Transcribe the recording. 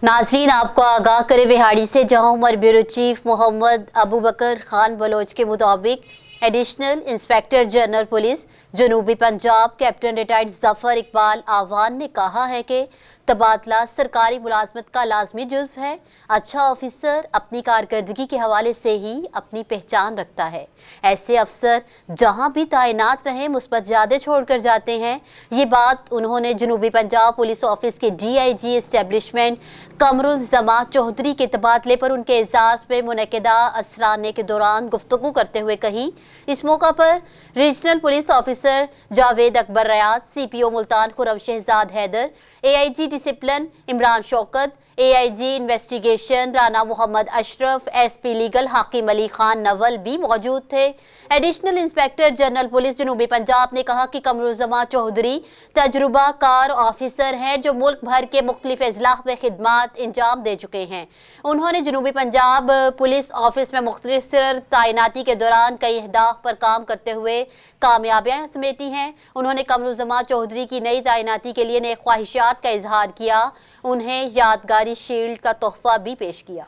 नाज़रीन, आपको आगाह करे बिहाड़ी से, जहां उमर ब्यूरो चीफ मोहम्मद अबू बकर खान बलोच के मुताबिक एडिशनल इंस्पेक्टर जनरल पुलिस जनूबी पंजाब कैप्टन रिटायर्ड जफर इकबाल आवान ने कहा है कि तबादला सरकारी मुलाजमत का लाजमी जुज़्व है। अच्छा ऑफिसर अपनी कारकर्दगी के हवाले से ही अपनी पहचान रखता है। ऐसे अफसर जहां भी तैनात रहें मुस्बत ज़्यादा छोड़ कर जाते हैं। ये बात उन्होंने जनूबी पंजाब पुलिस ऑफिस के DIG एस्टेब्लिशमेंट कमरुज़्ज़मा चौधरी के तबादले पर उनके एजाज़ में मुनक़िदा असराने के दौरान गुफ्तगू करते हुए कही। इस मौका पर regional police officer Javed Akbar Riaz, CPO Multan Khurram Shahzad Haider, AIG discipline Imran Shaukat, AIG investigation Rana Mohammad Ashraf, SP legal Hakim Ali Khan Naval भी मौजूद थे। एडिशनल इंस्पेक्टर जनरल पुलिस जनूबी पंजाब ने कहा कि कमरुज़्ज़मा चौधरी तजुर्बा कार ऑफिसर हैं जो मुल्क भर के मुख्तलिफ अजला में खिदमात इंजाम दे चुके हैं। उन्होंने जनूबी पंजाब पुलिस ऑफिस में मुख्तसर तैनाती के दौरान कई अहदाफ पर काम करते हुए कामयाबियां समेटी हैं। उन्होंने कमरुज़्ज़मा चौधरी की नई तैनाती के लिए नेक ख्वाहिशात का इजहार किया। उन्हें यादगारी शील्ड का तोहफा भी पेश किया।